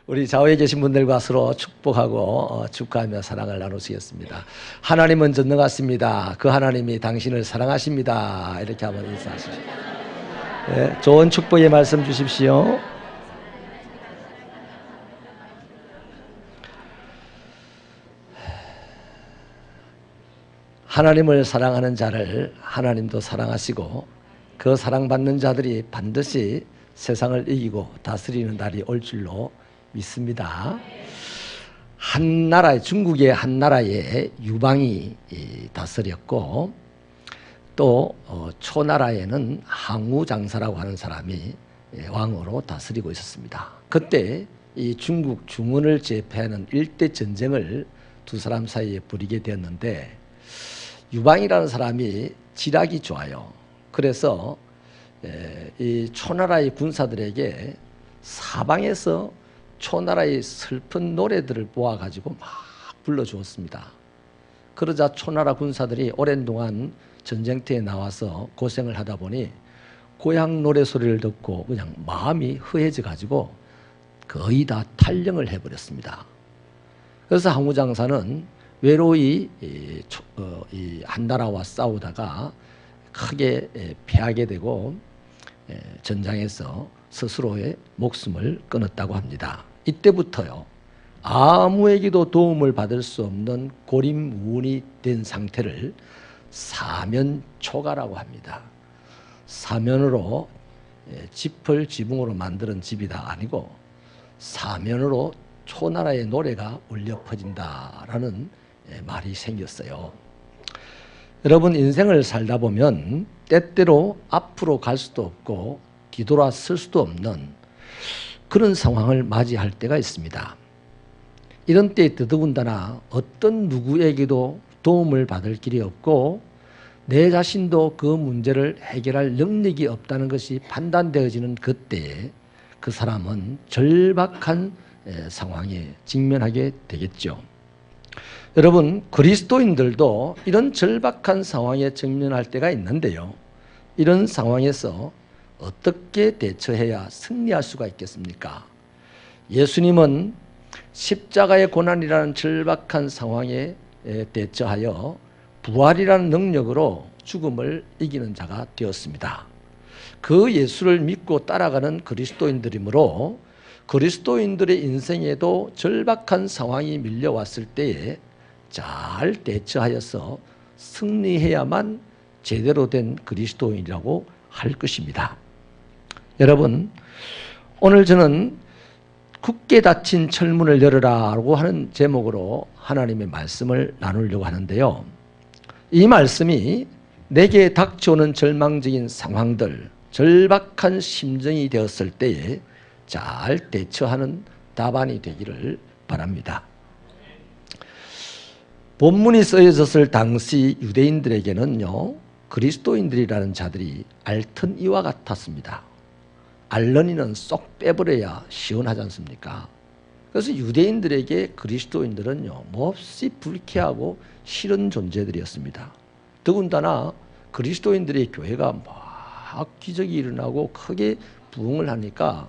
우리 좌우에 계신 분들과 서로 축복하고 축하하며 사랑을 나누시겠습니다. 하나님은 전능하십니다. 그 하나님이 당신을 사랑하십니다. 이렇게 한번 인사하시죠. 네, 좋은 축복의 말씀 주십시오. 하나님을 사랑하는 자를 하나님도 사랑하시고 그 사랑받는 자들이 반드시 세상을 이기고 다스리는 날이 올 줄로 믿습니다. 한 나라의 중국의 한 나라에 유방이 다스렸고 또 초나라에는 항우장사라고 하는 사람이 왕으로 다스리고 있었습니다. 그때 이 중국 중원을 제패하는 일대 전쟁을 두 사람 사이에 벌이게 되었는데 유방이라는 사람이 지략이 좋아요. 그래서 이 초나라의 군사들에게 사방에서 초나라의 슬픈 노래들을 모아가지고 막 불러주었습니다. 그러자 초나라 군사들이 오랜 동안 전쟁터에 나와서 고생을 하다 보니 고향 노래 소리를 듣고 그냥 마음이 허해져 가지고 거의 다 탈영을 해버렸습니다. 그래서 항우장사는 외로이 이 한나라와 싸우다가 크게 패하게 되고 전장에서 스스로의 목숨을 끊었다고 합니다. 이때부터요, 아무에게도 도움을 받을 수 없는 고립무원이 된 상태를 사면초가라고 합니다. 사면으로 짚을 지붕으로 만드는 집이다 아니고 사면으로 초나라의 노래가 울려 퍼진다라는 말이 생겼어요. 여러분, 인생을 살다 보면 때때로 앞으로 갈 수도 없고 뒤돌아설 수도 없는 그런 상황을 맞이할 때가 있습니다. 이런 때에 더더군다나 어떤 누구에게도 도움을 받을 길이 없고 내 자신도 그 문제를 해결할 능력이 없다는 것이 판단되어지는 그때에 그 사람은 절박한 상황에 직면하게 되겠죠. 여러분, 그리스도인들도 이런 절박한 상황에 직면할 때가 있는데요, 이런 상황에서 어떻게 대처해야 승리할 수가 있겠습니까? 예수님은 십자가의 고난이라는 절박한 상황에 대처하여 부활이라는 능력으로 죽음을 이기는 자가 되었습니다. 그 예수를 믿고 따라가는 그리스도인들이므로 그리스도인들의 인생에도 절박한 상황이 밀려왔을 때에 잘 대처하여서 승리해야만 제대로 된 그리스도인이라고 할 것입니다. 여러분, 오늘 저는 굳게 닫힌 철문을 열어라라고 하는 제목으로 하나님의 말씀을 나누려고 하는데요, 이 말씀이 내게 닥쳐오는 절망적인 상황들, 절박한 심정이 되었을 때에 잘 대처하는 답안이 되기를 바랍니다. 본문이 쓰여졌을 당시 유대인들에게는요, 그리스도인들이라는 자들이 앓던 이와 같았습니다. 앓는 이는 쏙 빼버려야 시원하지 않습니까? 그래서 유대인들에게 그리스도인들은요, 몹시 불쾌하고 싫은 존재들이었습니다. 더군다나 그리스도인들의 교회가 막 기적이 일어나고 크게 부흥을 하니까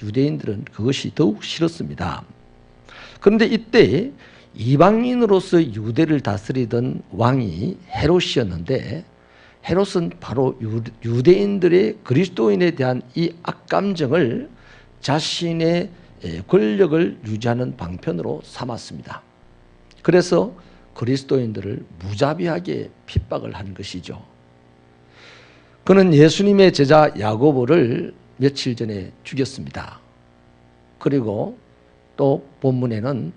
유대인들은 그것이 더욱 싫었습니다. 그런데 이때 이방인으로서 유대를 다스리던 왕이 헤롯이었는데, 헤롯은 바로 유대인들의 그리스도인에 대한 이 악감정을 자신의 권력을 유지하는 방편으로 삼았습니다. 그래서 그리스도인들을 무자비하게 핍박을 한 것이죠. 그는 예수님의 제자 야고보를 며칠 전에 죽였습니다. 그리고 또 본문에는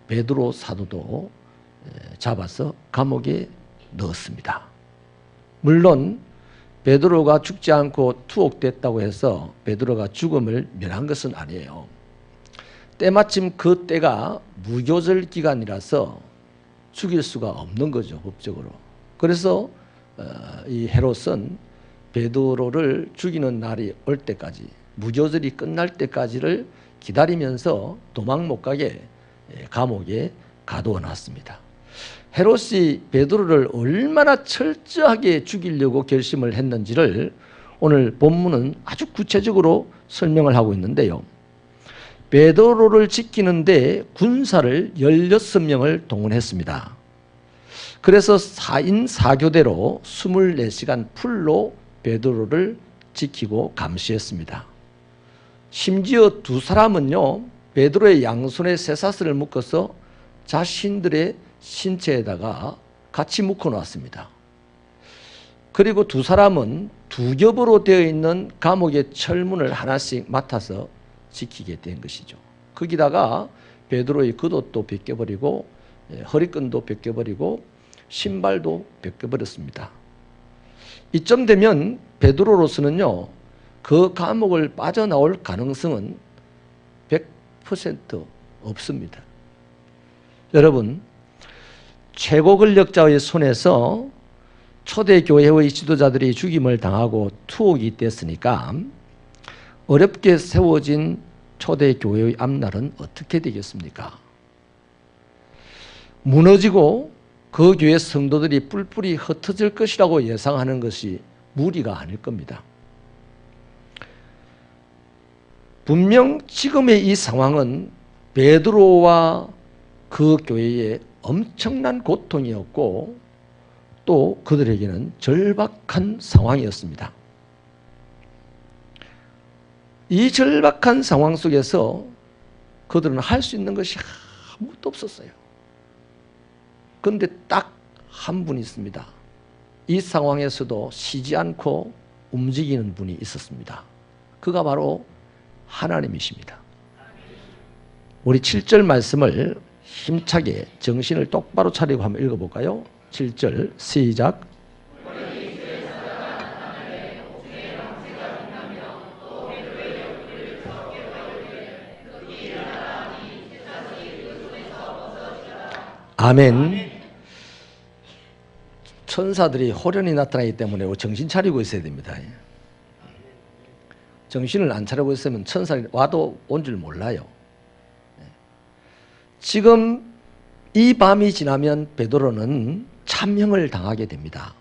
베드로 사도도 잡아서 감옥에 넣었습니다. 물론 베드로가 죽지 않고 투옥됐다고 해서 베드로가 죽음을 면한 것은 아니에요. 때마침 그 때가 무교절 기간이라서 죽일 수가 없는 거죠, 법적으로. 그래서 이 헤롯은 베드로를 죽이는 날이 올 때까지, 무교절이 끝날 때까지를 기다리면서 도망 못 가게 감옥에 가두어 놨습니다. 헤롯이 베드로를 얼마나 철저하게 죽이려고 결심을 했는지를 오늘 본문은 아주 구체적으로 설명을 하고 있는데요, 베드로를 지키는데 군사를 16명을 동원했습니다. 그래서 4인 4교대로 24시간 풀로 베드로를 지키고 감시했습니다. 심지어 두 사람은요, 베드로의 양손에 쇠사슬을 묶어서 자신들의 신체에다가 같이 묶어 놨습니다. 그리고 두 사람은 두 겹으로 되어 있는 감옥의 철문을 하나씩 맡아서 지키게 된 것이죠. 거기다가 베드로의 겉옷도 벗겨버리고 허리끈도 벗겨버리고 신발도 벗겨버렸습니다. 이쯤 되면 베드로로서는요, 그 감옥을 빠져나올 가능성은 100% 없습니다. 여러분, 최고 권력자의 손에서 초대교회의 지도자들이 죽임을 당하고 투옥이 됐으니까 어렵게 세워진 초대교회의 앞날은 어떻게 되겠습니까? 무너지고 그 교회 성도들이 뿔뿔이 흩어질 것이라고 예상하는 것이 무리가 아닐 겁니다. 분명 지금의 이 상황은 베드로와 그 교회에 엄청난 고통이었고 또 그들에게는 절박한 상황이었습니다. 이 절박한 상황 속에서 그들은 할 수 있는 것이 아무것도 없었어요. 그런데 딱 한 분이 있습니다. 이 상황에서도 쉬지 않고 움직이는 분이 있었습니다. 그가 바로 하나님이십니다. 우리 7절 말씀을 힘차게 정신을 똑바로 차리고 한번 읽어볼까요? 7절 시작. 아멘. 천사들이 호련히 나타나기 때문에 정신 차리고 있어야 됩니다. 정신을 안 차리고 있으면 천사들이 와도 온 줄 몰라요. 지금 이 밤이 지나면 베드로는 참형을 당하게 됩니다.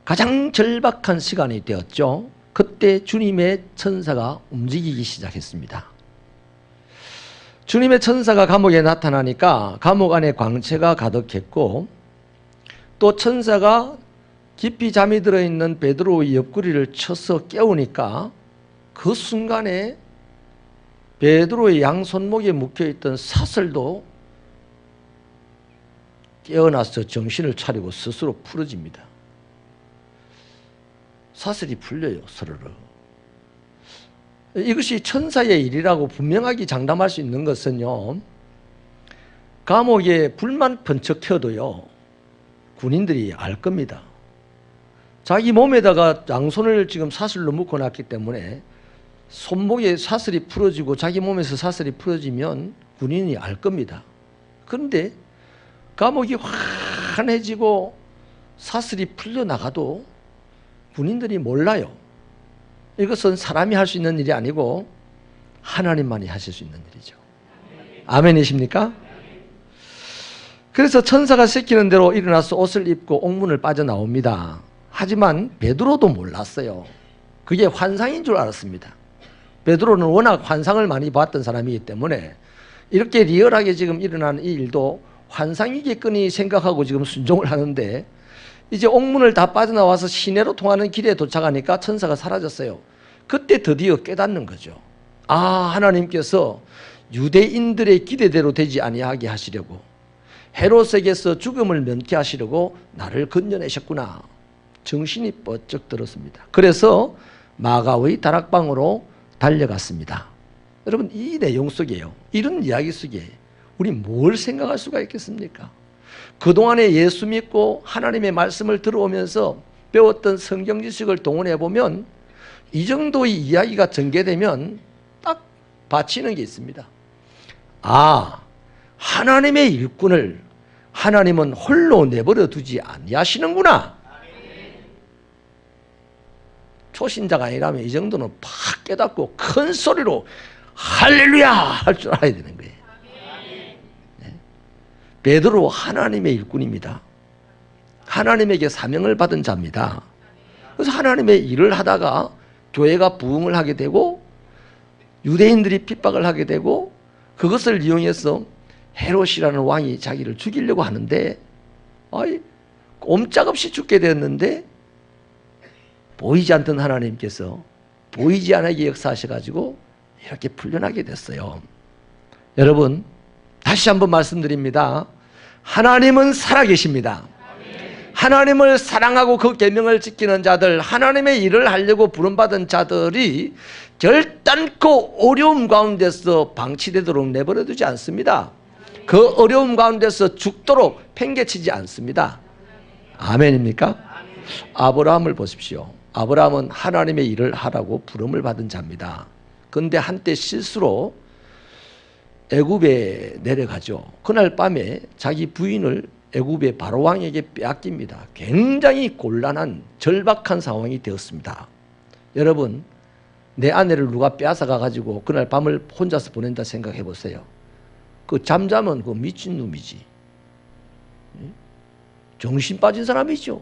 가장 절박한 시간이 되었죠. 그때 주님의 천사가 움직이기 시작했습니다. 주님의 천사가 감옥에 나타나니까 감옥 안에 광채가 가득했고 또 천사가 깊이 잠이 들어있는 베드로의 옆구리를 쳐서 깨우니까 그 순간에 베드로의 양손목에 묶여있던 사슬도 깨어나서 정신을 차리고 스스로 풀어집니다. 사슬이 풀려요, 서로를. 이것이 천사의 일이라고 분명하게 장담할 수 있는 것은요, 감옥에 불만 번쩍 켜도요, 군인들이 알 겁니다. 자기 몸에다가 양손을 지금 사슬로 묶어놨기 때문에 손목에 사슬이 풀어지고 자기 몸에서 사슬이 풀어지면 군인이 알 겁니다. 그런데 감옥이 환해지고 사슬이 풀려나가도 군인들이 몰라요. 이것은 사람이 할 수 있는 일이 아니고 하나님만이 하실 수 있는 일이죠. 아멘이십니까? 그래서 천사가 시키는 대로 일어나서 옷을 입고 옥문을 빠져나옵니다. 하지만 베드로도 몰랐어요. 그게 환상인 줄 알았습니다. 베드로는 워낙 환상을 많이 봤던 사람이기 때문에 이렇게 리얼하게 지금 일어나는 이 일도 환상이겠거니 생각하고 지금 순종을 하는데 이제 옥문을 다 빠져나와서 시내로 통하는 길에 도착하니까 천사가 사라졌어요. 그때 드디어 깨닫는 거죠. 아, 하나님께서 유대인들의 기대대로 되지 아니하게 하시려고 헤롯에게서 죽음을 면케 하시려고 나를 건져내셨구나. 정신이 번쩍 들었습니다. 그래서 마가의 다락방으로 달려갔습니다. 여러분, 이 내용 속에요, 이런 이야기 속에 우리 뭘 생각할 수가 있겠습니까? 그동안에 예수 믿고 하나님의 말씀을 들어오면서 배웠던 성경 지식을 동원해 보면 이 정도의 이야기가 전개되면 딱 받치는 게 있습니다. 아, 하나님의 일꾼을 하나님은 홀로 내버려 두지 아니하시는구나. 초신자가 아니라면 이 정도는 팍 깨닫고 큰 소리로 할렐루야 할 줄 알아야 되는 거예요. 베드로 하나님의 일꾼입니다. 하나님에게 사명을 받은 자입니다. 그래서 하나님의 일을 하다가 교회가 부흥을 하게 되고 유대인들이 핍박을 하게 되고 그것을 이용해서 헤롯이라는 왕이 자기를 죽이려고 하는데 꼼짝없이 죽게 되었는데 보이지 않던 하나님께서 보이지 않게 역사하셔가지고 이렇게 풀려나게 됐어요. 여러분, 다시 한번 말씀드립니다. 하나님은 살아계십니다. 하나님을 사랑하고 그 계명을 지키는 자들, 하나님의 일을 하려고 부름받은 자들이 결단코 어려움 가운데서 방치되도록 내버려두지 않습니다. 그 어려움 가운데서 죽도록 팽개치지 않습니다. 아멘입니까? 아브라함을 보십시오. 아브라함은 하나님의 일을 하라고 부름을 받은 자입니다. 그런데 한때 실수로 애굽에 내려가죠. 그날 밤에 자기 부인을 애굽의 바로 왕에게 빼앗깁니다. 굉장히 곤란한 절박한 상황이 되었습니다. 여러분, 내 아내를 누가 빼앗아 가지고 그날 밤을 혼자서 보낸다 생각해 보세요. 그 잠자면 그 미친 놈이지. 정신 빠진 사람이죠.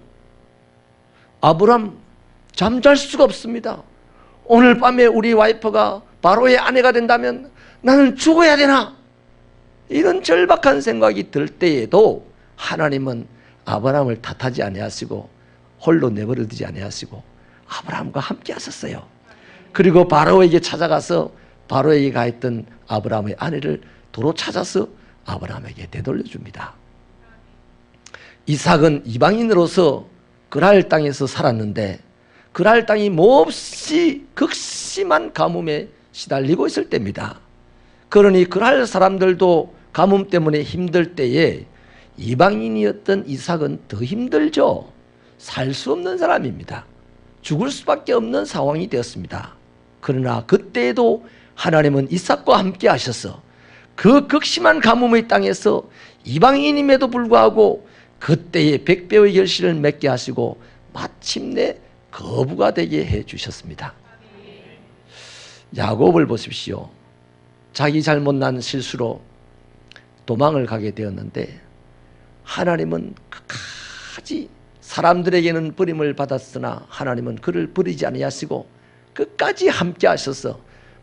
아브람 잠잘 수가 없습니다. 오늘 밤에 우리 와이프가 바로의 아내가 된다면 나는 죽어야 되나? 이런 절박한 생각이 들 때에도 하나님은 아브라함을 탓하지 아니하시고 홀로 내버려두지 아니하시고 아브라함과 함께 하셨어요. 그리고 바로에게 찾아가서 바로에게 가있던 아브라함의 아내를 도로 찾아서 아브라함에게 되돌려줍니다. 이삭은 이방인으로서 그랄 땅에서 살았는데 그랄 땅이 몹시 극심한 가뭄에 시달리고 있을 때입니다. 그러니 그랄 사람들도 가뭄 때문에 힘들 때에 이방인이었던 이삭은 더 힘들죠. 살 수 없는 사람입니다. 죽을 수밖에 없는 상황이 되었습니다. 그러나 그때에도 하나님은 이삭과 함께 하셔서 그 극심한 가뭄의 땅에서 이방인임에도 불구하고 그때의 100배의 결실을 맺게 하시고 마침내 거부가 되게 해주셨습니다. 야곱을 보십시오. 자기 잘못난 실수로 도망을 가게 되었는데 하나님은 끝까지 사람들에게는 버림을 받았으나 하나님은 그를 버리지 아니하시고 끝까지 함께 하셔서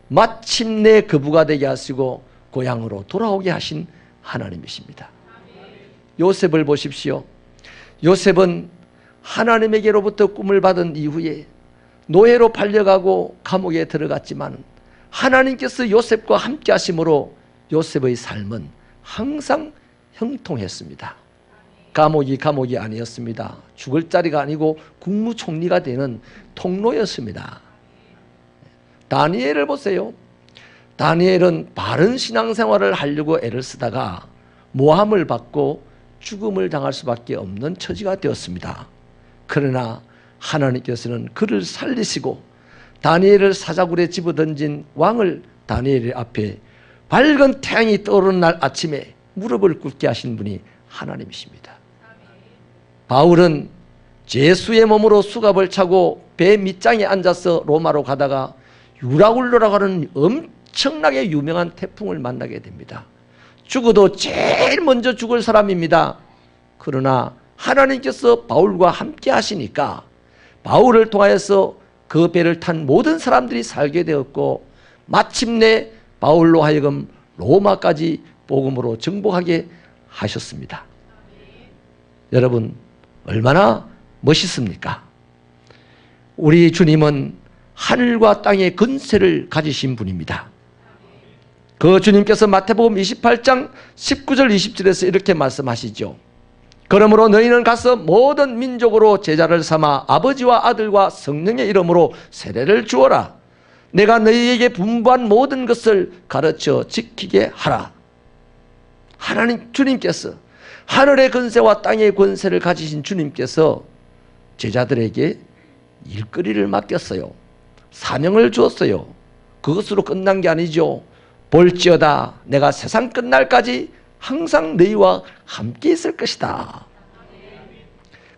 마침내 거부가 되게 하시고 고향으로 돌아오게 하신 하나님이십니다. 요셉을 보십시오. 요셉은 하나님에게로부터 꿈을 받은 이후에 노예로 팔려가고 감옥에 들어갔지만 하나님께서 요셉과 함께 하심으로 요셉의 삶은 항상 형통했습니다. 감옥이 아니었습니다. 죽을 자리가 아니고 국무총리가 되는 통로였습니다. 다니엘을 보세요. 다니엘은 바른 신앙생활을 하려고 애를 쓰다가 모함을 받고 죽음을 당할 수밖에 없는 처지가 되었습니다. 그러나 하나님께서는 그를 살리시고 다니엘을 사자굴에 집어던진 왕을 다니엘 앞에 밝은 태양이 떠오르는 날 아침에 무릎을 꿇게 하신 분이 하나님이십니다. 바울은 제수의 몸으로 수갑을 차고 배 밑장에 앉아서 로마로 가다가 유라굴로라고 하는 엄청나게 유명한 태풍을 만나게 됩니다. 죽어도 제일 먼저 죽을 사람입니다. 그러나 하나님께서 바울과 함께 하시니까 바울을 통하여서 그 배를 탄 모든 사람들이 살게 되었고 마침내 바울로 하여금 로마까지 복음으로 정복하게 하셨습니다. 여러분, 얼마나 멋있습니까? 우리 주님은 하늘과 땅의 근세를 가지신 분입니다. 그 주님께서 마태복음 28장 19절 20절에서 이렇게 말씀하시죠. 그러므로 너희는 가서 모든 민족으로 제자를 삼아 아버지와 아들과 성령의 이름으로 세례를 주어라. 내가 너희에게 분부한 모든 것을 가르쳐 지키게 하라. 하나님 주님께서 하늘의 권세와 땅의 권세를 가지신 주님께서 제자들에게 일거리를 맡겼어요. 사명을 주었어요. 그것으로 끝난 게 아니죠. 볼지어다 내가 세상 끝날까지 항상 너희와 함께 있을 것이다.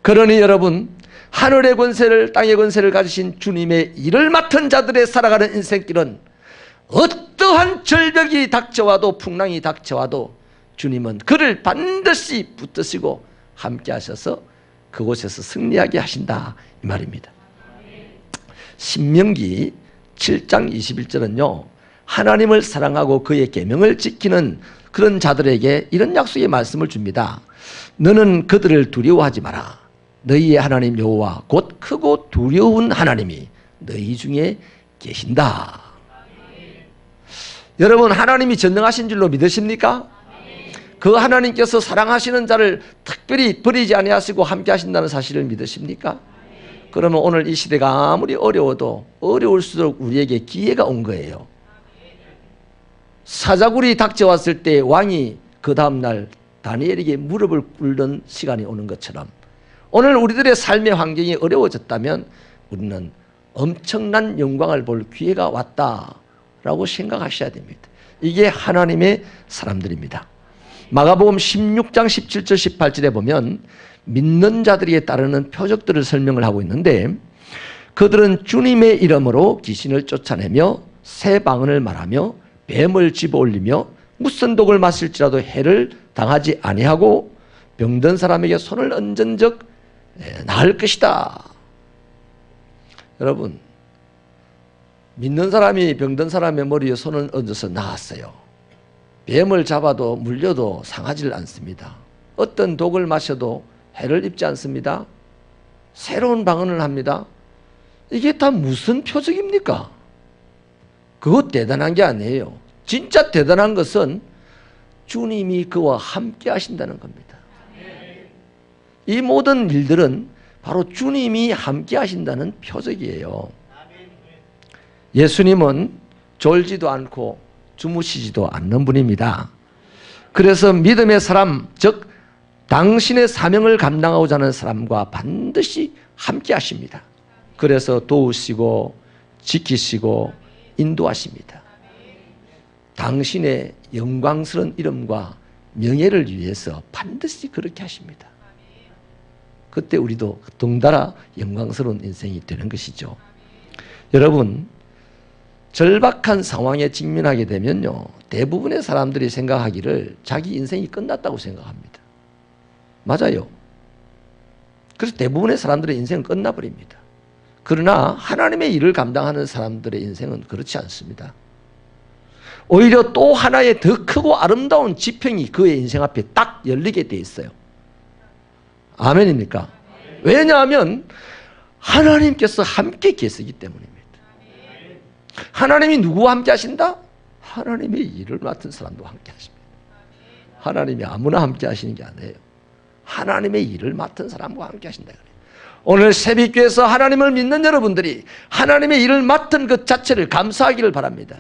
그러니 여러분, 하늘의 권세를 땅의 권세를 가지신 주님의 일을 맡은 자들의 살아가는 인생길은 어떠한 절벽이 닥쳐와도 풍랑이 닥쳐와도 주님은 그를 반드시 붙드시고 함께 하셔서 그곳에서 승리하게 하신다 이 말입니다. 신명기 7장 21절은요 하나님을 사랑하고 그의 계명을 지키는 그런 자들에게 이런 약속의 말씀을 줍니다. 너는 그들을 두려워하지 마라. 너희의 하나님 여호와 곧 크고 두려운 하나님이 너희 중에 계신다. 여러분, 하나님이 전능하신 줄로 믿으십니까? 그 하나님께서 사랑하시는 자를 특별히 버리지 아니하시고 함께 하신다는 사실을 믿으십니까? 그러면 오늘 이 시대가 아무리 어려워도 어려울수록 우리에게 기회가 온 거예요. 사자굴이 닥쳐왔을 때 왕이 그 다음날 다니엘에게 무릎을 꿇는 시간이 오는 것처럼 오늘 우리들의 삶의 환경이 어려워졌다면 우리는 엄청난 영광을 볼 기회가 왔다라고 생각하셔야 됩니다. 이게 하나님의 사람들입니다. 마가복음 16장 17절 18절에 보면 믿는 자들에게 따르는 표적들을 설명을 하고 있는데 그들은 주님의 이름으로 귀신을 쫓아내며 새 방언을 말하며 뱀을 집어올리며 무슨 독을 마실지라도 해를 당하지 아니하고 병든 사람에게 손을 얹은 적 나을 것이다. 여러분, 믿는 사람이 병든 사람의 머리에 손을 얹어서 나았어요. 뱀을 잡아도 물려도 상하지를 않습니다. 어떤 독을 마셔도 해를 입지 않습니다. 새로운 방언을 합니다. 이게 다 무슨 표적입니까? 그거 대단한 게 아니에요. 진짜 대단한 것은 주님이 그와 함께 하신다는 겁니다. 이 모든 일들은 바로 주님이 함께 하신다는 표적이에요. 예수님은 졸지도 않고 주무시지도 않는 분입니다. 그래서 믿음의 사람, 즉 당신의 사명을 감당하고자 하는 사람과 반드시 함께 하십니다. 그래서 도우시고 지키시고 인도하십니다. 당신의 영광스러운 이름과 명예를 위해서 반드시 그렇게 하십니다. 그때 우리도 덩달아 영광스러운 인생이 되는 것이죠. 여러분, 절박한 상황에 직면하게 되면요, 대부분의 사람들이 생각하기를 자기 인생이 끝났다고 생각합니다. 맞아요. 그래서 대부분의 사람들의 인생은 끝나버립니다. 그러나 하나님의 일을 감당하는 사람들의 인생은 그렇지 않습니다. 오히려 또 하나의 더 크고 아름다운 지평이 그의 인생 앞에 딱 열리게 돼 있어요. 아멘입니까? 왜냐하면 하나님께서 함께 계시기 때문입니다. 하나님이 누구와 함께 하신다? 하나님의 일을 맡은 사람도 함께 하십니다. 하나님이 아무나 함께 하시는 게 아니에요. 하나님의 일을 맡은 사람과 함께 하신다 그래요. 오늘 새벽교회에서 하나님을 믿는 여러분들이 하나님의 일을 맡은 것 자체를 감사하기를 바랍니다.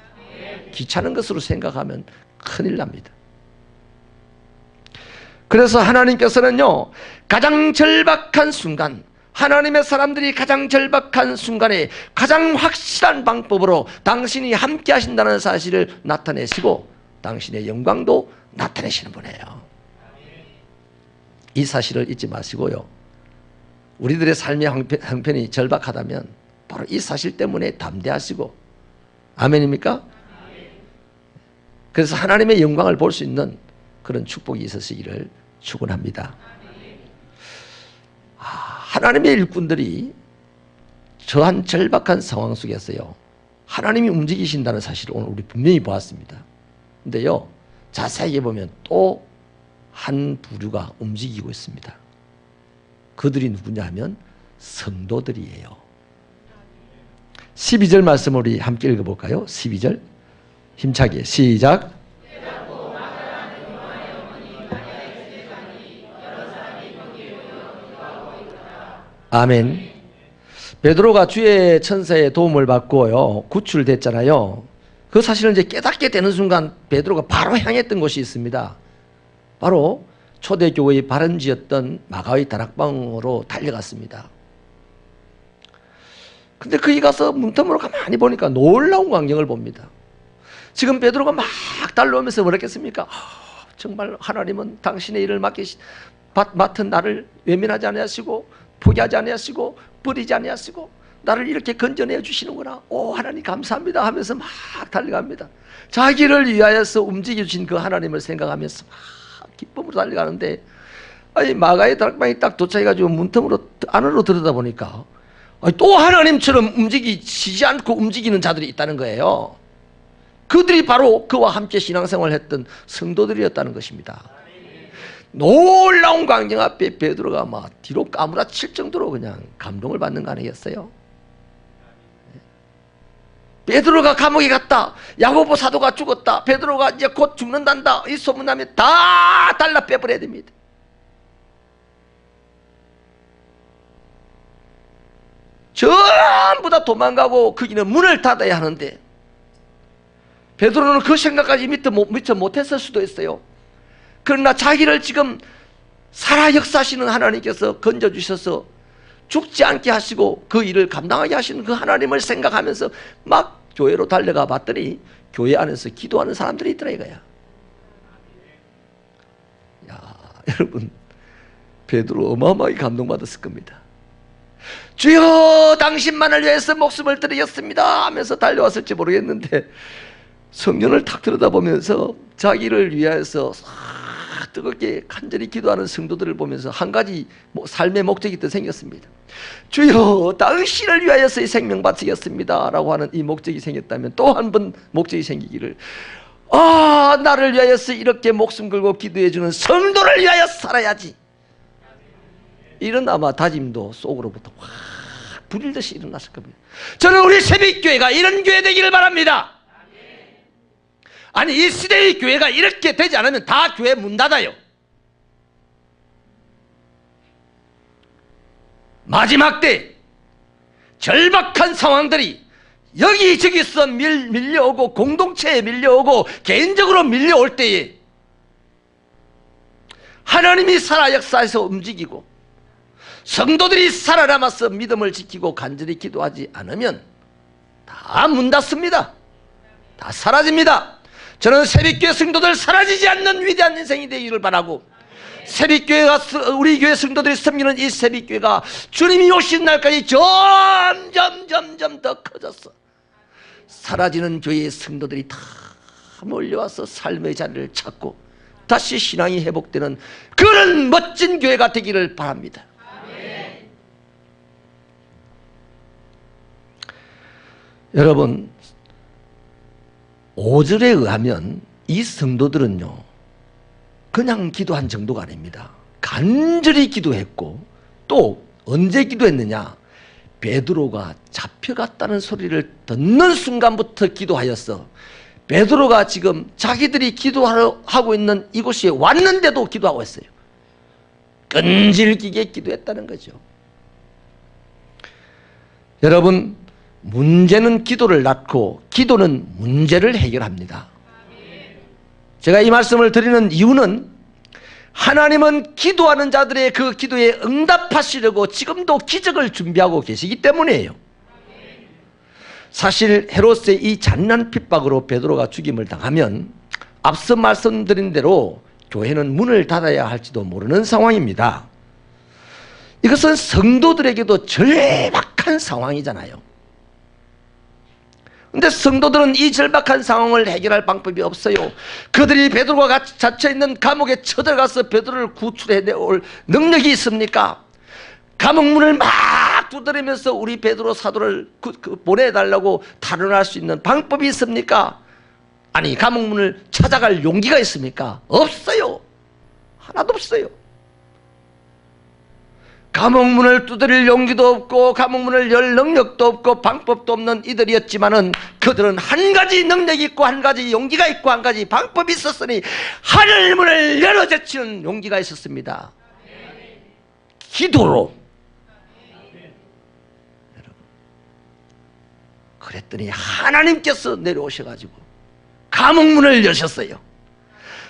귀찮은 것으로 생각하면 큰일 납니다. 그래서 하나님께서는요, 가장 절박한 순간, 하나님의 사람들이 가장 절박한 순간에 가장 확실한 방법으로 당신이 함께 하신다는 사실을 나타내시고 당신의 영광도 나타내시는 분이에요. 이 사실을 잊지 마시고요, 우리들의 삶의 형편이 절박하다면 바로 이 사실 때문에 담대하시고, 아멘입니까? 그래서 하나님의 영광을 볼 수 있는 그런 축복이 있으시기를 축원합니다. 하나님의 일꾼들이 저한 절박한 상황 속에서요, 하나님이 움직이신다는 사실을 오늘 우리 분명히 보았습니다. 근데요, 자세하게 보면 또 한 부류가 움직이고 있습니다. 그들이 누구냐 하면 성도들이에요. 12절 말씀 우리 함께 읽어볼까요? 12절 힘차게 시작. 아멘. 베드로가 주의 천사의 도움을 받고요, 구출됐잖아요. 그 사실을 이제 깨닫게 되는 순간 베드로가 바로 향했던 곳이 있습니다. 바로 초대교회의 발원지였던 마가의 다락방으로 달려갔습니다. 근데 거기 가서 문틈으로 가만히 보니까 놀라운 광경을 봅니다. 지금 베드로가 막 달려오면서 뭐랬겠습니까? 정말 하나님은 당신의 일을 맡은 나를 외면하지 아니하시고 포기하지 아니하시고 버리지 아니하시고 나를 이렇게 건져내 주시는구나. 오, 하나님 감사합니다 하면서 막 달려갑니다. 자기를 위하여서 움직여 주신 그 하나님을 생각하면서 막 기쁨으로 달려가는데, 아니 마가의 다락방이 딱 도착해가지고 문틈으로 안으로 들여다보니까 또 하나님처럼 움직이지 않고 움직이는 자들이 있다는 거예요. 그들이 바로 그와 함께 신앙생활을 했던 성도들이었다는 것입니다. 놀라운 광경 앞에 베드로가 막 뒤로 까무라칠 정도로 그냥 감동을 받는 거 아니겠어요? 베드로가 감옥에 갔다, 야고보 사도가 죽었다, 베드로가 이제 곧 죽는단다, 이 소문나면 다 달라 빼버려야 됩니다. 전부 다 도망가고 거기는 문을 닫아야 하는데 베드로는 그 생각까지 미처 못했을 수도 있어요. 그러나 자기를 지금 살아 역사하시는 하나님께서 건져주셔서 죽지 않게 하시고 그 일을 감당하게 하시는 그 하나님을 생각하면서 막 교회로 달려가 봤더니 교회 안에서 기도하는 사람들이 있더라 이거야. 야, 여러분, 베드로 어마어마하게 감동받았을 겁니다. 주여, 당신만을 위해서 목숨을 드리겠습니다 하면서 달려왔을지 모르겠는데 성경을 탁 들여다보면서 자기를 위하여서 뜨겁게 간절히 기도하는 성도들을 보면서 한 가지 삶의 목적이 또 생겼습니다. 주여, 당신을 위하여서 생명 바치겠습니다 라고 하는 이 목적이 생겼다면 또 한 번 목적이 생기기를, 나를 위하여서 이렇게 목숨 걸고 기도해주는 성도를 위하여 살아야지, 이런 아마 다짐도 속으로부터 확 불일듯이 일어났을 겁니다. 저는 우리 새벽교회가 이런 교회 되기를 바랍니다. 아니, 이 시대의 교회가 이렇게 되지 않으면 다 교회 문 닫아요. 마지막 때 절박한 상황들이 여기저기서 밀려오고 공동체에 밀려오고 개인적으로 밀려올 때에 하나님이 살아 역사에서 움직이고 성도들이 살아남아서 믿음을 지키고 간절히 기도하지 않으면 다 문 닫습니다. 다 사라집니다. 저는 새벽교회 성도들 사라지지 않는 위대한 인생이 되기를 바라고, 새벽교회가, 우리 교회 성도들이 섬기는 이 새벽교회가 주님이 오신 날까지 점점 더 커졌어. 사라지는 교회의 성도들이 다 몰려와서 삶의 자리를 찾고 다시 신앙이 회복되는 그런 멋진 교회가 되기를 바랍니다. 여러분, 5절에 의하면 이 성도들은요, 그냥 기도한 정도가 아닙니다. 간절히 기도했고, 또 언제 기도했느냐? 베드로가 잡혀갔다는 소리를 듣는 순간부터 기도하였어. 베드로가 지금 자기들이 기도하고 있는 이곳에 왔는데도 기도하고 있어요. 끈질기게 기도했다는 거죠. 여러분, 문제는 기도를 낳고 기도는 문제를 해결합니다. 제가 이 말씀을 드리는 이유는 하나님은 기도하는 자들의 그 기도에 응답하시려고 지금도 기적을 준비하고 계시기 때문이에요. 사실 헤롯의 이 잔인한 핍박으로 베드로가 죽임을 당하면 앞서 말씀드린 대로 교회는 문을 닫아야 할지도 모르는 상황입니다. 이것은 성도들에게도 절박한 상황이잖아요. 근데 성도들은 이 절박한 상황을 해결할 방법이 없어요. 그들이 베드로가 갇혀있는 감옥에 쳐들어가서 베드로를 구출해내올 능력이 있습니까? 감옥문을 막 두드리면서 우리 베드로 사도를 보내달라고 탈원할 수 있는 방법이 있습니까? 아니, 감옥문을 찾아갈 용기가 있습니까? 없어요. 하나도 없어요. 감옥문을 두드릴 용기도 없고 감옥문을 열 능력도 없고 방법도 없는 이들이었지만은 그들은 한 가지 능력이 있고 한 가지 용기가 있고 한 가지 방법이 있었으니 하늘문을 열어 제치는 용기가 있었습니다. 기도로. 그랬더니 하나님께서 내려오셔가지고 감옥문을 여셨어요.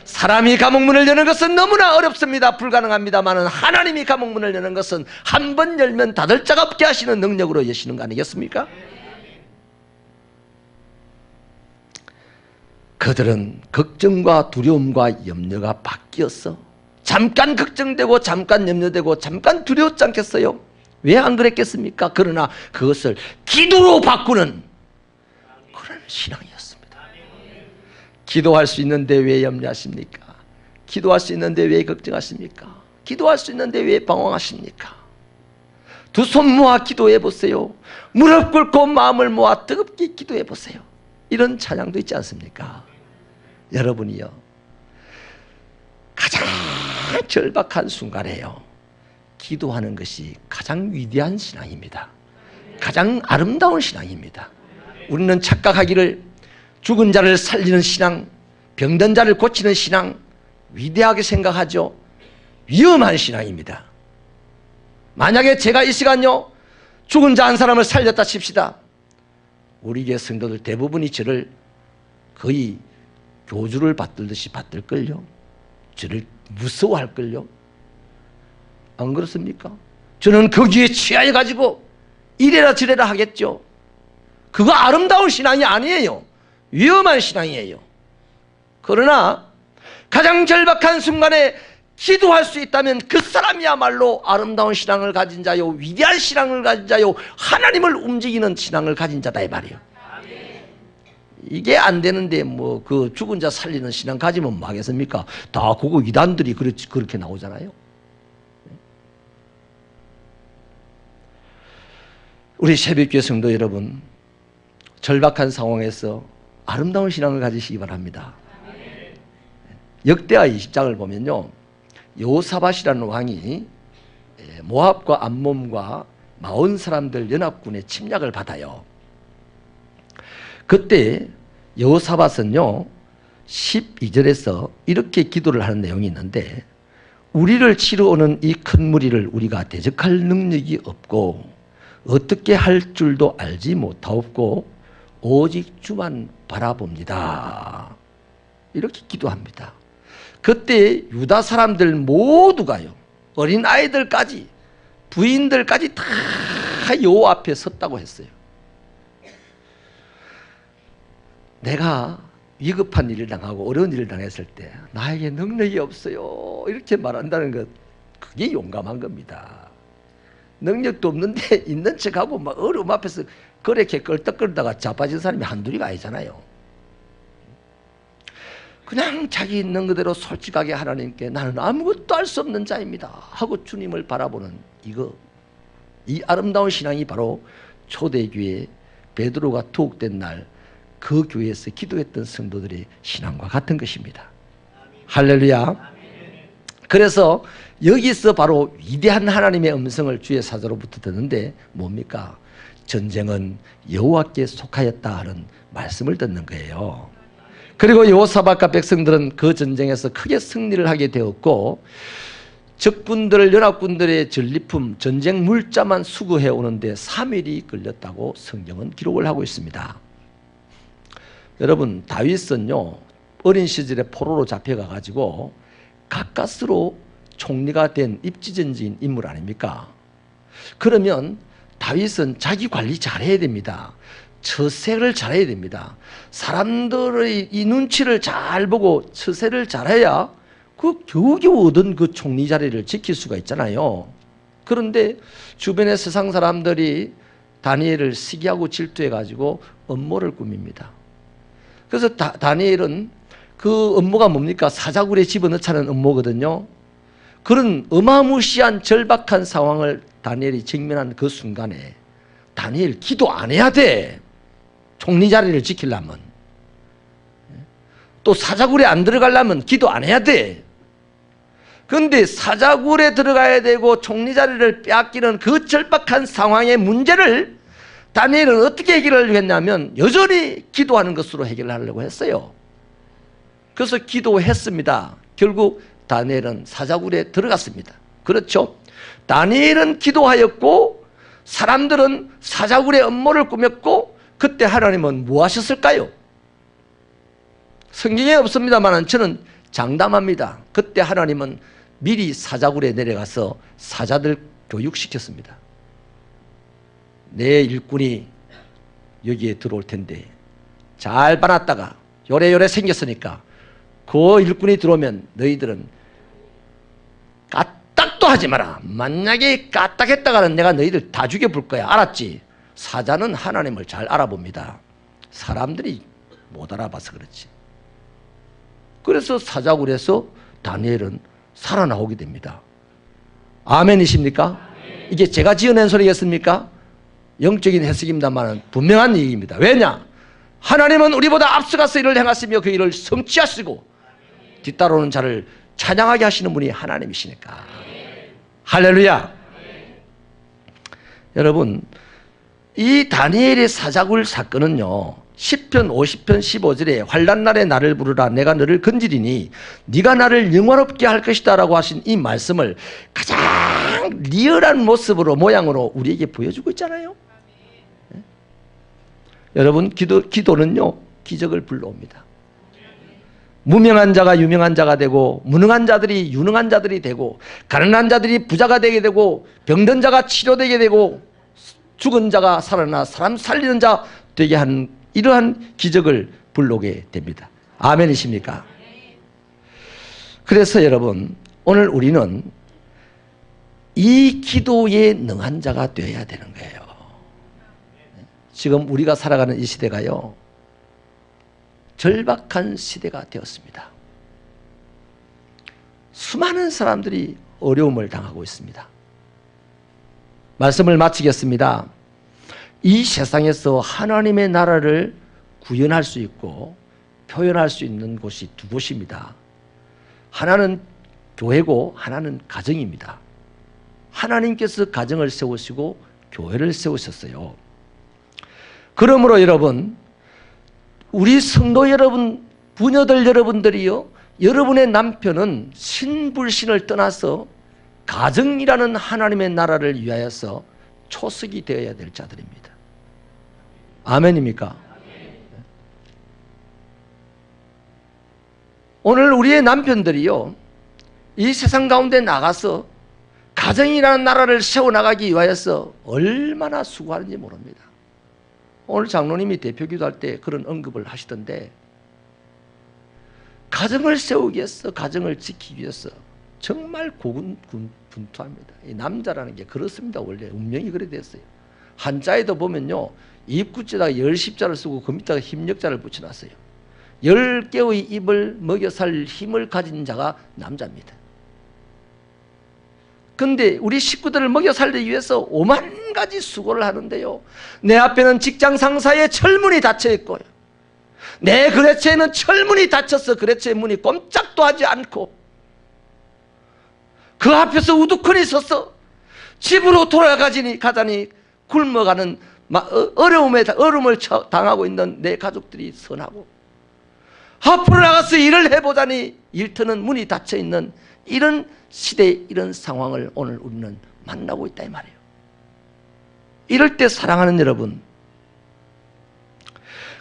사람이 감옥문을 여는 것은 너무나 어렵습니다. 불가능합니다만 하나님이 감옥문을 여는 것은 한 번 열면 닫을 자가 없게 하시는 능력으로 여시는 거 아니겠습니까? 그들은 걱정과 두려움과 염려가 바뀌었어. 잠깐 걱정되고 잠깐 염려되고 잠깐 두려웠지 않겠어요? 왜 안 그랬겠습니까? 그러나 그것을 기도로 바꾸는 그런 신앙이었습니다. 기도할 수 있는데 왜 염려하십니까? 기도할 수 있는데 왜 걱정하십니까? 기도할 수 있는데 왜 방황하십니까? 두 손 모아 기도해 보세요. 무릎 꿇고 마음을 모아 뜨겁게 기도해 보세요. 이런 찬양도 있지 않습니까? 여러분이요, 가장 절박한 순간에요, 기도하는 것이 가장 위대한 신앙입니다. 가장 아름다운 신앙입니다. 우리는 착각하기를 죽은 자를 살리는 신앙, 병든 자를 고치는 신앙 위대하게 생각하죠. 위험한 신앙입니다. 만약에 제가 이 시간요 죽은 자 한 사람을 살렸다 칩시다. 우리 교회 성도들 대부분이 저를 거의 교주를 받들듯이 받들걸요. 저를 무서워할걸요. 안 그렇습니까? 저는 거기에 취하여 가지고 이래라 저래라 하겠죠. 그거 아름다운 신앙이 아니에요. 위험한 신앙이에요. 그러나 가장 절박한 순간에 기도할 수 있다면 그 사람이야말로 아름다운 신앙을 가진 자요, 위대한 신앙을 가진 자요, 하나님을 움직이는 신앙을 가진 자다 이 말이에요. 이게 안 되는데 뭐 그 죽은 자 살리는 신앙 가지면 뭐 하겠습니까? 다 그거 이단들이 그렇게 나오잖아요. 우리 새벽교회 성도 여러분, 절박한 상황에서 아름다운 신앙을 가지시기 바랍니다. 역대하 20장을 보면요, 여호사밧이라는 왕이 모압과 암몬과 마온 사람들 연합군의 침략을 받아요. 그때 여호사밧은요 12절에서 이렇게 기도를 하는 내용이 있는데, 우리를 치러 오는 이 큰 무리를 우리가 대적할 능력이 없고 어떻게 할 줄도 알지 못하옵고 오직 주만 바라봅니다. 이렇게 기도합니다. 그때 유다 사람들 모두가요, 어린 아이들까지 부인들까지 다 여호와 앞에 섰다고 했어요. 내가 위급한 일을 당하고 어려운 일을 당했을 때 나에게 능력이 없어요 이렇게 말한다는 것, 그게 용감한 겁니다. 능력도 없는데 있는 척하고 막 어려움 앞에서 그렇게 껄떡거리다가 자빠진 사람이 한둘이가 아니잖아요. 그냥 자기 있는 그대로 솔직하게 하나님께 나는 아무것도 할 수 없는 자입니다 하고 주님을 바라보는 이 아름다운 신앙이 바로 초대교회 베드로가 투옥된 날 그 교회에서 기도했던 성도들의 신앙과 같은 것입니다. 할렐루야. 그래서 여기서 바로 위대한 하나님의 음성을 주의 사자로부터 듣는데 뭡니까? 전쟁은 여호와께 속하였다 하는 말씀을 듣는 거예요. 그리고 여호사밧과 백성들은 그 전쟁에서 크게 승리를 하게 되었고, 적군들, 연합군들의 전리품, 전쟁 물자만 수거해 오는데 3일이 걸렸다고 성경은 기록을 하고 있습니다. 여러분, 다윗은요 어린 시절에 포로로 잡혀가 가지고 가까스로 총리가 된 입지전지인 인물 아닙니까? 그러면 다윗은 자기 관리 잘해야 됩니다. 처세를 잘해야 됩니다. 사람들의 이 눈치를 잘 보고 처세를 잘해야 그 겨우겨우 얻은 그 총리 자리를 지킬 수가 있잖아요. 그런데 주변의 세상 사람들이 다니엘을 시기하고 질투해 가지고 음모를 꾸밉니다. 그래서 다니엘은 그 음모가 뭡니까? 사자굴에 집어넣자는 음모거든요. 그런 어마무시한 절박한 상황을 다니엘이 직면한 그 순간에 다니엘 기도 안 해야 돼. 총리 자리를 지키려면. 또 사자굴에 안 들어가려면 기도 안 해야 돼. 그런데 사자굴에 들어가야 되고 총리 자리를 빼앗기는 그 절박한 상황의 문제를 다니엘은 어떻게 해결하려고 했냐면 여전히 기도하는 것으로 해결하려고 했어요. 그래서 기도했습니다. 결국 다니엘은 사자굴에 들어갔습니다. 그렇죠? 다니엘은 기도하였고 사람들은 사자굴의 음모를 꾸몄고, 그때 하나님은 뭐 하셨을까요? 성경에 없습니다만 저는 장담합니다. 그때 하나님은 미리 사자굴에 내려가서 사자들 교육시켰습니다. 내 일꾼이 여기에 들어올 텐데 잘 봐놨다가 요래요래 생겼으니까 그 일꾼이 들어오면 너희들은 까딱도 하지 마라. 만약에 까딱했다가는 내가 너희들 다 죽여볼 거야. 알았지? 사자는 하나님을 잘 알아봅니다. 사람들이 못 알아봐서 그렇지. 그래서 사자굴에서 다니엘은 살아나오게 됩니다. 아멘이십니까? 이게 제가 지어낸 소리겠습니까? 영적인 해석입니다만 분명한 얘기입니다. 왜냐? 하나님은 우리보다 앞서가서 일을 행하시며 그 일을 성취하시고 뒤따라오는 자를 찬양하게 하시는 분이 하나님이시니까. 할렐루야. 여러분, 이 다니엘의 사자굴 사건은요, 10편 50편 15절에 환난날에 나를 부르라 내가 너를 건지리니 네가 나를 영화롭게 할 것이다 라고 하신 이 말씀을 가장 리얼한 모습으로 모양으로 우리에게 보여주고 있잖아요. 여러분, 기도는요 기적을 불러옵니다. 무명한 자가 유명한 자가 되고, 무능한 자들이 유능한 자들이 되고, 가난한 자들이 부자가 되게 되고, 병든 자가 치료되게 되고, 죽은 자가 살아나 사람 살리는 자 되게 하는 이러한 기적을 불러오게 됩니다. 아멘이십니까? 그래서 여러분, 오늘 우리는 이 기도에 능한 자가 되어야 되는 거예요. 지금 우리가 살아가는 이 시대가요, 절박한 시대가 되었습니다. 수많은 사람들이 어려움을 당하고 있습니다. 말씀을 마치겠습니다. 이 세상에서 하나님의 나라를 구현할 수 있고 표현할 수 있는 곳이 두 곳입니다. 하나는 교회고 하나는 가정입니다. 하나님께서 가정을 세우시고 교회를 세우셨어요. 그러므로 여러분, 우리 성도 여러분, 부녀들 여러분들이요, 여러분의 남편은 신불신을 떠나서 가정이라는 하나님의 나라를 위하여서 초석이 되어야 될 자들입니다. 아멘입니까? 오늘 우리의 남편들이요, 이 세상 가운데 나가서 가정이라는 나라를 세워나가기 위하여서 얼마나 수고하는지 모릅니다. 오늘 장로님이 대표 기도할 때 그런 언급을 하시던데, 가정을 세우기 위해서, 가정을 지키기 위해서 정말 고군분투합니다. 이 남자라는 게 그렇습니다. 원래 운명이 그래 됐어요. 한자에도 보면요, 입구자에다가 10십자를 쓰고 그 밑에다가 힘력자를 붙여놨어요. 10개의 입을 먹여 살 힘을 가진 자가 남자입니다. 근데 우리 식구들을 먹여 살리기 위해서 오만 가지 수고를 하는데요, 내 앞에는 직장 상사의 철문이 닫혀 있고요, 내 거래처에는 철문이 닫혀서 거래처의 문이 꼼짝도 하지 않고, 그 앞에서 우두커니 서서 집으로 돌아가자니 굶어가는 어려움을 당하고 있는 내 가족들이 선하고, 앞으로 나가서 일을 해보자니 일터는 문이 닫혀있는 이런 시대, 이런 상황을 오늘 우리는 만나고 있다 이 말이에요. 이럴 때 사랑하는 여러분,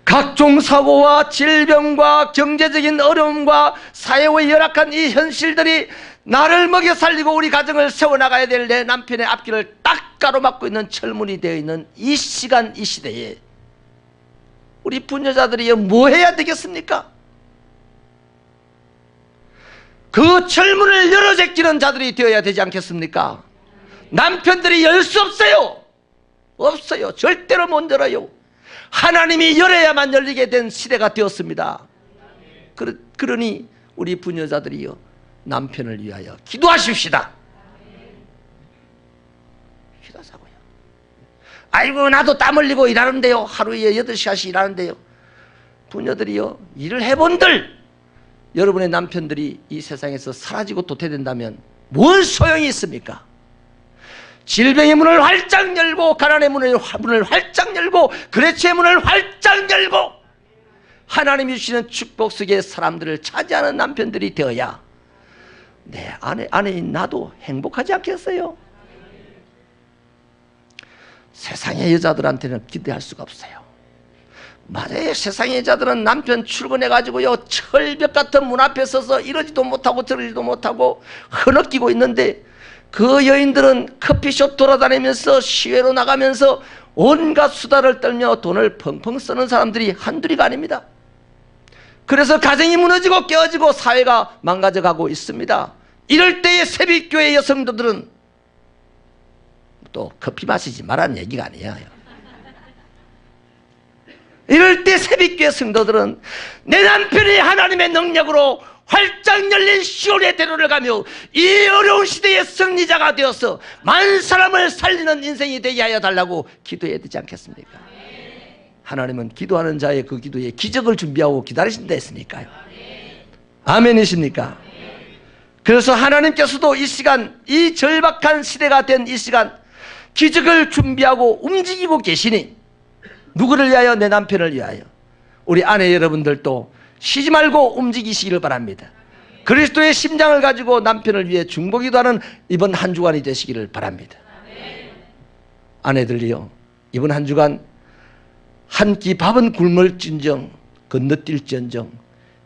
각종 사고와 질병과 경제적인 어려움과 사회의 열악한 이 현실들이 나를 먹여 살리고 우리 가정을 세워나가야 될 내 남편의 앞길을 딱 가로막고 있는 철문이 되어 있는 이 시간, 이 시대에 우리 부녀자들이 뭐 해야 되겠습니까? 그 철문을 열어 제끼는 자들이 되어야 되지 않겠습니까? 남편들이 열 수 없어요. 없어요. 절대로 못 열어요. 하나님이 열어야만 열리게 된 시대가 되었습니다. 그러니 우리 부녀자들이요, 남편을 위하여 기도하십시다. 기도하자고요. 아이고, 나도 땀 흘리고 일하는데요, 하루에 8시간씩 일하는데요. 부녀들이요, 일을 해본들 여러분의 남편들이 이 세상에서 사라지고 도태된다면 뭔 소용이 있습니까? 질병의 문을 활짝 열고, 가난의 문을 활짝 열고, 거래처의 문을 활짝 열고, 하나님이 주시는 축복 속에 사람들을 차지하는 남편들이 되어야 내 아내인 나도 행복하지 않겠어요? 세상의 여자들한테는 기대할 수가 없어요. 맞아요. 세상의 여자들은 남편 출근해가지고요, 철벽 같은 문 앞에 서서 이러지도 못하고 저러지도 못하고 흐느끼고 있는데, 그 여인들은 커피숍 돌아다니면서 시외로 나가면서 온갖 수다를 떨며 돈을 펑펑 쓰는 사람들이 한둘이가 아닙니다. 그래서 가정이 무너지고 깨어지고 사회가 망가져가고 있습니다. 이럴 때의 새벽교회 여성들은 또 커피 마시지 말라는 얘기가 아니에요. 이럴 때 새벽교회 성도들은 내 남편이 하나님의 능력으로 활짝 열린 시온의 대로를 가며 이 어려운 시대의 승리자가 되어서 만 사람을 살리는 인생이 되게 하여 달라고 기도해야 되지 않겠습니까? 하나님은 기도하는 자의 그 기도에 기적을 준비하고 기다리신다 했으니까요. 아멘이십니까? 그래서 하나님께서도 이 시간, 이 절박한 시대가 된 이 시간 기적을 준비하고 움직이고 계시니 누구를 위하여? 내 남편을 위하여. 우리 아내 여러분들도 쉬지 말고 움직이시기를 바랍니다. 그리스도의 심장을 가지고 남편을 위해 중보기도하는 이번 한 주간이 되시기를 바랍니다. 아내들이요, 이번 한 주간 한 끼 밥은 굶을진정 건너뛸지언정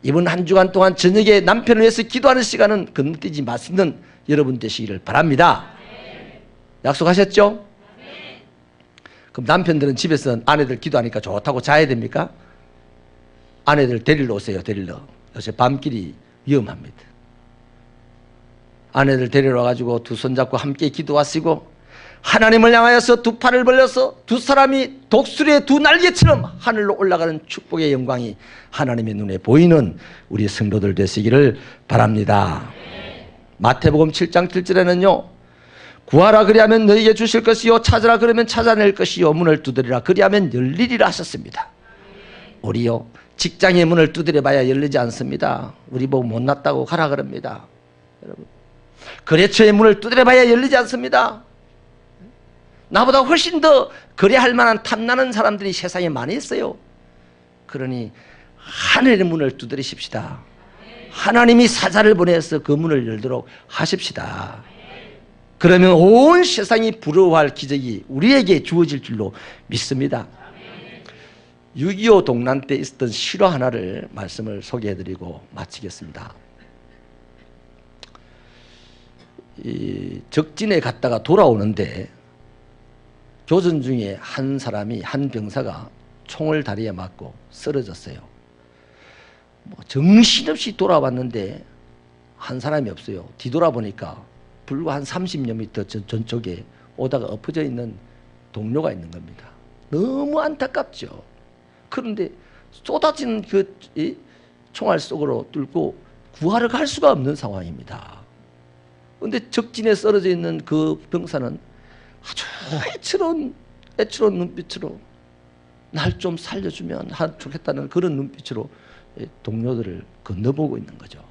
이번 한 주간 동안 저녁에 남편을 위해서 기도하는 시간은 건너뛰지 마시는 여러분 되시기를 바랍니다. 약속하셨죠? 그럼 남편들은 집에서 아내들 기도하니까 좋다고 자야 됩니까? 아내들 데리러 오세요. 데리러. 요새 밤길이 위험합니다. 아내들 데리러 와가지고 두 손잡고 함께 기도하시고 하나님을 향하여서 두 팔을 벌려서 두 사람이 독수리의 두 날개처럼 하늘로 올라가는 축복의 영광이 하나님의 눈에 보이는 우리 성도들 되시기를 바랍니다. 마태복음 7장 7절에는요, 구하라 그리하면 너희에게 주실 것이요 찾으라 그러면 찾아낼 것이요 문을 두드리라 그리하면 열리리라 하셨습니다. 우리요, 직장의 문을 두드려 봐야 열리지 않습니다. 우리 보고 못났다고 가라 그럽니다. 여러분, 거래처의 문을 두드려 봐야 열리지 않습니다. 나보다 훨씬 더 거래할 만한 탐나는 사람들이 세상에 많이 있어요. 그러니 하늘의 문을 두드리십시다. 하나님이 사자를 보내서 그 문을 열도록 하십시다. 그러면 온 세상이 부러워할 기적이 우리에게 주어질 줄로 믿습니다. 6.25 동란 때 있었던 실화 하나를 말씀을 소개해드리고 마치겠습니다. 이 적진에 갔다가 돌아오는데 교전 중에 한 사람이, 한 병사가 총을 다리에 맞고 쓰러졌어요. 정신없이 돌아왔는데 한 사람이 없어요. 뒤돌아보니까 불과 한 30여 미터 전쪽에 오다가 엎어져 있는 동료가 있는 겁니다. 너무 안타깝죠. 그런데 쏟아진 그 총알 속으로 뚫고 구하러 갈 수가 없는 상황입니다. 그런데 적진에 쓰러져 있는 그 병사는 아주 애처로운 눈빛으로 날 좀 살려주면 좋겠다는 그런 눈빛으로 동료들을 건너보고 있는 거죠.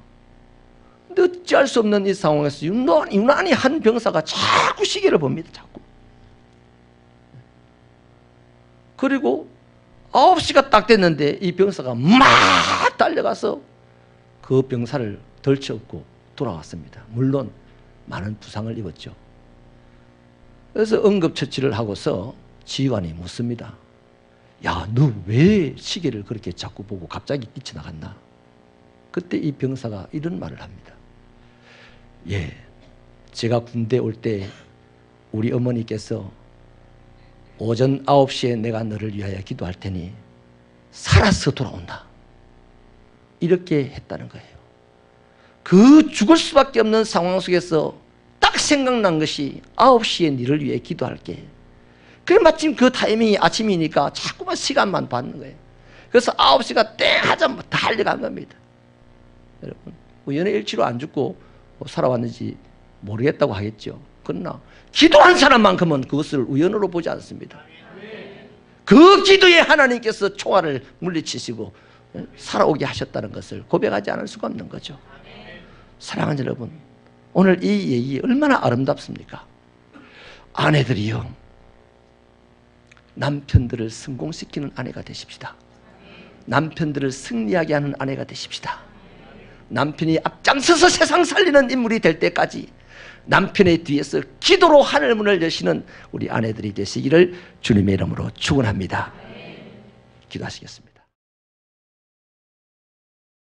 근데 어찌할 수 없는 이 상황에서 유난히 한 병사가 자꾸 시계를 봅니다. 자꾸. 그리고 9시가 딱 됐는데 이 병사가 막 달려가서 그 병사를 덜쳐업고 돌아왔습니다. 물론 많은 부상을 입었죠. 그래서 응급처치를 하고서 지휘관이 묻습니다. 야, 너 왜 시계를 그렇게 자꾸 보고 갑자기 뛰쳐나갔나? 그때 이 병사가 이런 말을 합니다. 예, 제가 군대 올 때 우리 어머니께서 오전 9시에 내가 너를 위하여 기도할 테니 살아서 돌아온다. 이렇게 했다는 거예요. 그 죽을 수밖에 없는 상황 속에서 딱 생각난 것이 9시에 너를 위해 기도할게. 그래 마침 그 타이밍이 아침이니까 자꾸만 시간만 받는 거예요. 그래서 9시가 땡 하자마자 달려간 겁니다. 여러분, 우연의 일치로 안 죽고 살아왔는지 모르겠다고 하겠죠. 그러나 기도한 사람만큼은 그것을 우연으로 보지 않습니다. 그 기도에 하나님께서 총알을 물리치시고 살아오게 하셨다는 것을 고백하지 않을 수가 없는 거죠. 사랑하는 여러분, 오늘 이 얘기 얼마나 아름답습니까? 아내들이요, 남편들을 성공시키는 아내가 되십시다. 남편들을 승리하게 하는 아내가 되십시다. 남편이 앞장서서 세상 살리는 인물이 될 때까지 남편의 뒤에서 기도로 하늘문을 여시는 우리 아내들이 되시기를 주님의 이름으로 축원합니다. 기도하시겠습니다.